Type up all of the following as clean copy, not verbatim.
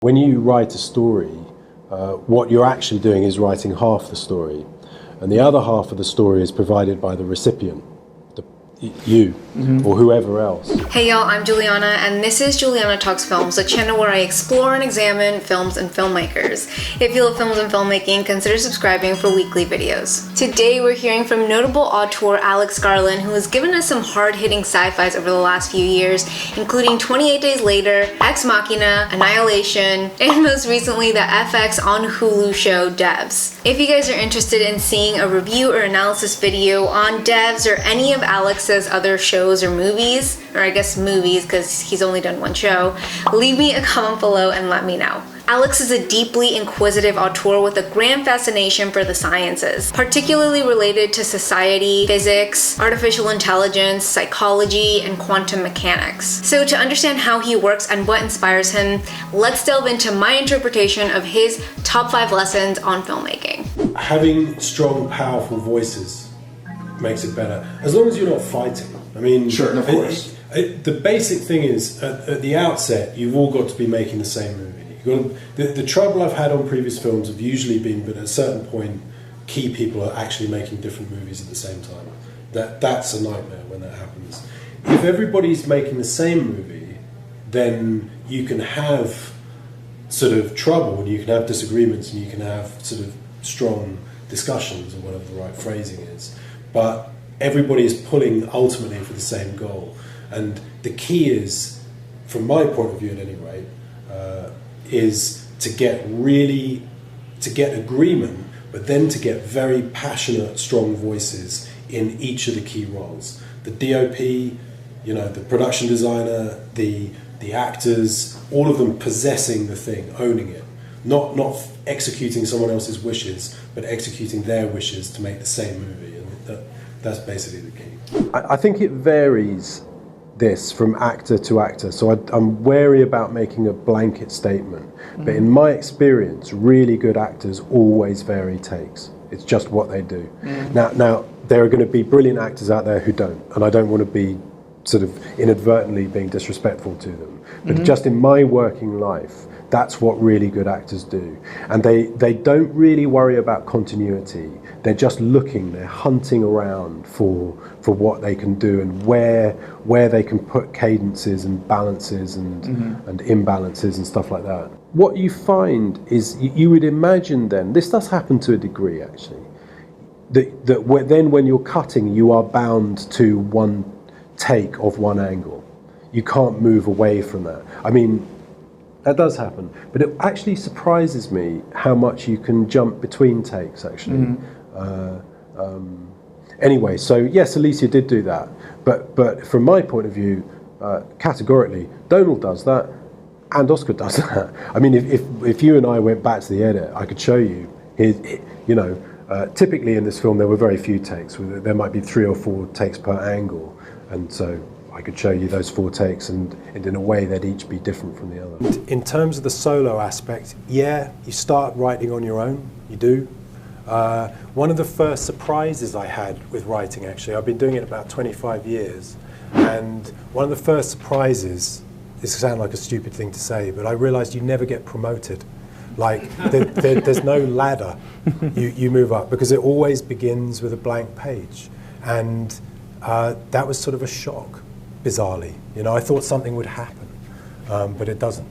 When you write a story, what you're actually doing is writing half the story, and the other half of the story is provided by the recipient, you, or whoever else. Hey y'all, I'm Juliana, and this is Juliana Talks Films, a channel where I explore and examine films and filmmakers. If you love films and filmmaking, consider subscribing for weekly videos. Today we're hearing from notable auteur Alex Garland, who has given us some hard-hitting sci-fis over the last few years, including 28 Days Later, Ex Machina, Annihilation, and most recently the FX on Hulu show Devs. If you guys are interested in seeing a review or analysis video on Devs or any of Alex's other shows or movies, or I guess movies because he's only done one show, leave me a comment below and let me know. Alex is a deeply inquisitive auteur with a grand fascination for the sciences, particularly related to society, physics, artificial intelligence, psychology, and quantum mechanics. So to understand how he works and what inspires him, let's delve into my interpretation of his top 5 lessons on filmmaking. Having strong, powerful voices makes it better, as long as you're not fighting. I mean, sure, of course. The basic thing is, at the outset, you've all got to be making the same movie. The trouble I've had on previous films have usually been, but at a certain point, key people are actually making different movies at the same time. That's a nightmare when that happens. If everybody's making the same movie, then you can have sort of trouble, and you can have disagreements, and you can have sort of strong discussions, or whatever the right phrasing is. But everybody is pulling ultimately for the same goal. And the key is, from my point of view at any rate, is to get agreement, but then to get very passionate, strong voices in each of the key roles. The DOP, the production designer, the actors, all of them possessing the thing, owning it. Not executing someone else's wishes, but executing their wishes to make the same movie. And that's basically the key. I think it varies this from actor to actor, so I'm wary about making a blanket statement. But in my experience, really good actors always vary takes. It's just what they do. Now there are going to be brilliant actors out there who don't, and I don't want to be sort of inadvertently being disrespectful to them. But just in my working life, that's what really good actors do. And they don't really worry about continuity. They're just looking, they're hunting around for what they can do and where they can put cadences and balances and imbalances and stuff like that. What you find is, you would imagine then, this does happen to a degree actually, that when you're cutting, you are bound to one take of one angle. You can't move away from that. I mean, that does happen, but it actually surprises me how much you can jump between takes, actually. Anyway, so yes, Alicia did do that, but from my point of view, categorically, Donald does that, and Oscar does that. I mean, if you and I went back to the edit, I could show you, typically in this film there were very few takes. There might be 3 or 4 takes per angle, and so I could show you those 4 takes, and in a way they'd each be different from the other. In terms of the solo aspect, yeah, you start writing on your own, you do. One of the first surprises I had with writing, actually, I've been doing it about 25 years, and one of the first surprises, this sounds like a stupid thing to say, but I realized you never get promoted. Like, there's no ladder you move up, because it always begins with a blank page. And that was sort of a shock, bizarrely. I thought something would happen, but it doesn't.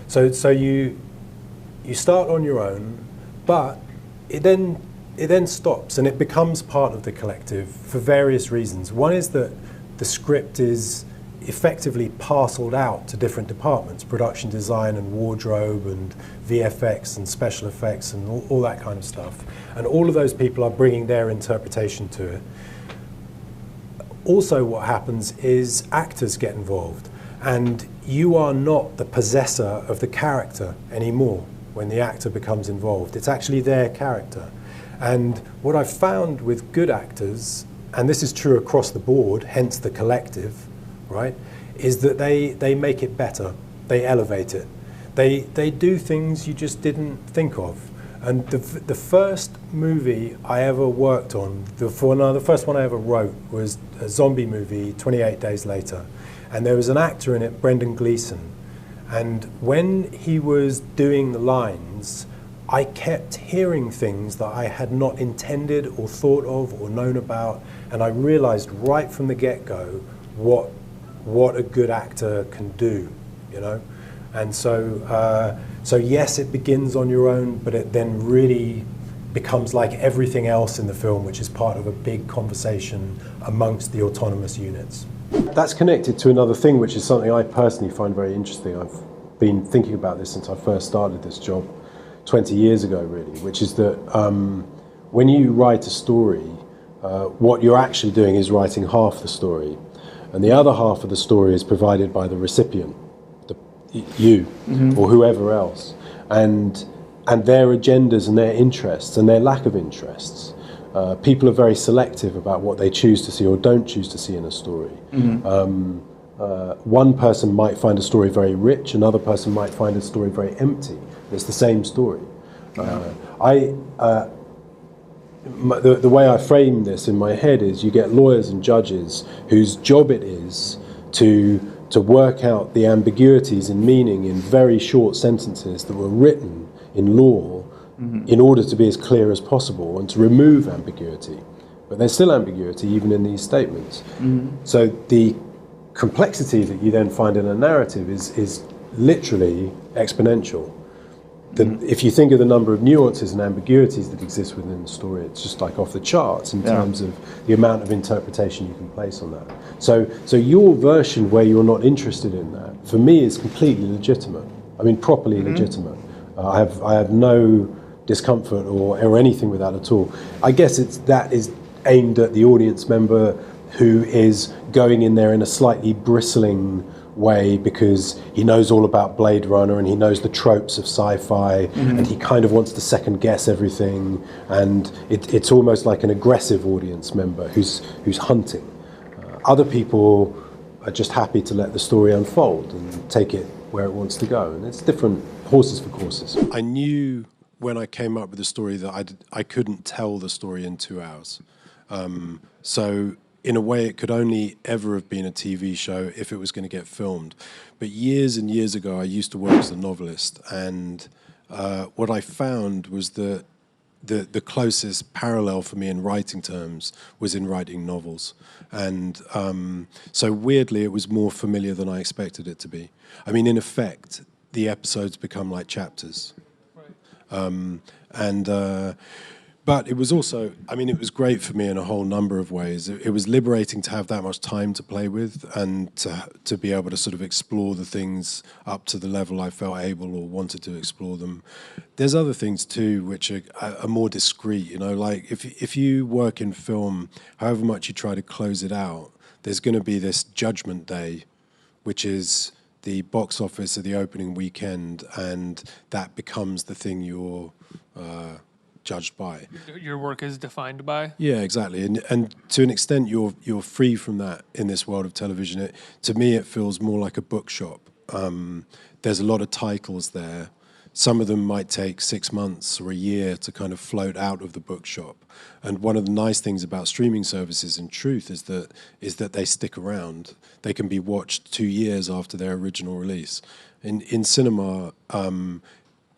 So you start on your own, but it then stops and it becomes part of the collective for various reasons. One is that the script is effectively parceled out to different departments: production design and wardrobe and VFX and special effects and all that kind of stuff. And all of those people are bringing their interpretation to it. Also, what happens is actors get involved, and you are not the possessor of the character anymore when the actor becomes involved. It's actually their character. And what I've found with good actors, and this is true across the board, hence the collective, right, is that they make it better. They elevate it. They do things you just didn't think of. And the first movie I ever worked on, the first one I ever wrote, was a zombie movie, 28 Days Later. And there was an actor in it, Brendan Gleeson. And when he was doing the lines, I kept hearing things that I had not intended or thought of or known about, and I realized right from the get-go what a good actor can do, you know? And so yes, it begins on your own, but it then really becomes like everything else in the film, which is part of a big conversation amongst the autonomous units. That's connected to another thing, which is something I personally find very interesting. I've been thinking about this since I first started this job 20 years ago, really, which is that when you write a story, what you're actually doing is writing half the story, and the other half of the story is provided by the recipient, you or whoever else, and their agendas and their interests and their lack of interests. People are very selective about what they choose to see or don't choose to see in a story. One person might find a story very rich, another person might find a story very empty. It's the same story. The way I frame this in my head is you get lawyers and judges whose job it is to work out the ambiguities in meaning in very short sentences that were written in law in order to be as clear as possible and to remove ambiguity. But there's still ambiguity even in these statements. So the complexity that you then find in a narrative is literally exponential. If you think of the number of nuances and ambiguities that exist within the story, it's just like off the charts in terms of the amount of interpretation you can place on that. So your version where you're not interested in that, for me, is completely legitimate. I mean, properly legitimate. I have no discomfort or anything with that at all. I guess that is aimed at the audience member who is going in there in a slightly bristling way because he knows all about Blade Runner and he knows the tropes of sci-fi and he kind of wants to second guess everything, and it's almost like an aggressive audience member who's hunting. Other people are just happy to let the story unfold and take it where it wants to go, and it's different horses for courses. I knew when I came up with the story that I couldn't tell the story in 2 hours. So in a way, it could only ever have been a TV show if it was going to get filmed. But years and years ago, I used to work as a novelist, and what I found was that the closest parallel for me in writing terms was in writing novels. And so weirdly, it was more familiar than I expected it to be. I mean, in effect, the episodes become like chapters. But it was also, I mean, it was great for me in a whole number of ways. It was liberating to have that much time to play with and to be able to sort of explore the things up to the level I felt able or wanted to explore them. There's other things too which are more discreet, you know, like if you work in film, however much you try to close it out, there's going to be this judgment day, which is the box office of the opening weekend, and that becomes the thing you're judged by. Your work is defined by? Yeah, exactly. And to an extent, you're free from that in this world of television. To me, it feels more like a bookshop. There's a lot of titles there. Some of them might take 6 months or a year to kind of float out of the bookshop. And one of the nice things about streaming services, in truth, is that they stick around. They can be watched 2 years after their original release. In cinema,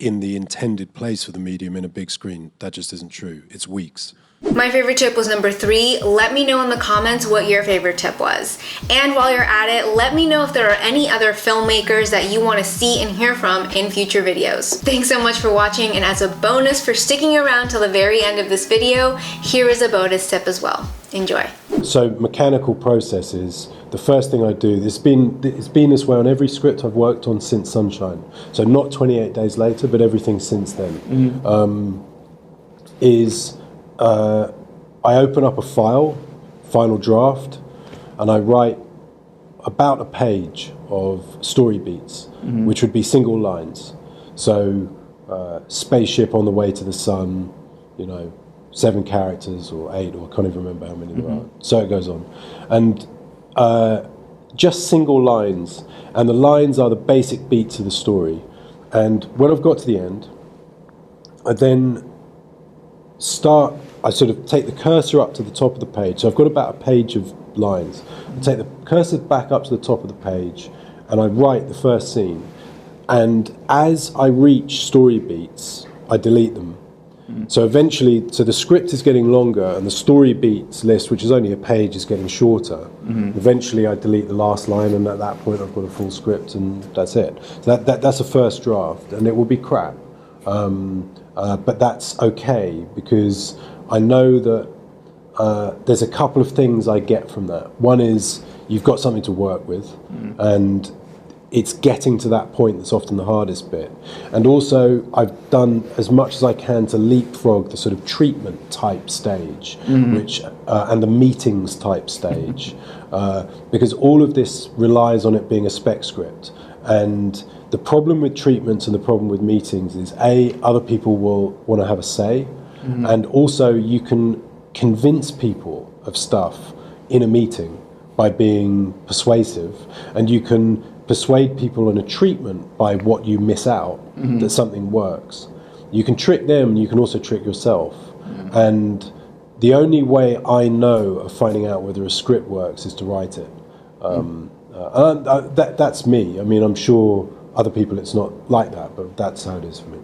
in the intended place for the medium in a big screen, that just isn't true. It's weeks. My favorite tip was number 3. Let me know in the comments what your favorite tip was. And while you're at it, let me know if there are any other filmmakers that you want to see and hear from in future videos. Thanks so much for watching, and as a bonus for sticking around till the very end of this video, here is a bonus tip as well. Enjoy. So mechanical processes, the first thing I do, it's been this way on every script I've worked on since Sunshine. So not 28 Days Later, but everything since then. I open up a final draft, and I write about a page of story beats, which would be single lines. So spaceship on the way to the sun, you know, 7 characters or 8, or I can't even remember how many there are. So it goes on. And just single lines. And the lines are the basic beats of the story. And when I've got to the end, I then I sort of take the cursor up to the top of the page. So I've got about a page of lines. I take the cursor back up to the top of the page, and I write the first scene. And as I reach story beats, I delete them. So eventually, the script is getting longer and the story beats list, which is only a page, is getting shorter. Eventually I delete the last line, and at that point I've got a full script, and that's it. So that's a first draft, and it will be crap. But that's okay, because I know that there's a couple of things I get from that. One is you've got something to work with, and it's getting to that point that's often the hardest bit. And also, I've done as much as I can to leapfrog the sort of treatment type stage, which and the meetings type stage, because all of this relies on it being a spec script. And the problem with treatments and the problem with meetings is, A, other people will want to have a say, and also you can convince people of stuff in a meeting by being persuasive, and you can persuade people in a treatment by what you miss out, that something works. You can trick them, and you can also trick yourself. And the only way I know of finding out whether a script works is to write it. That's me. I mean, I'm sure other people it's not like that, but that's how it is for me.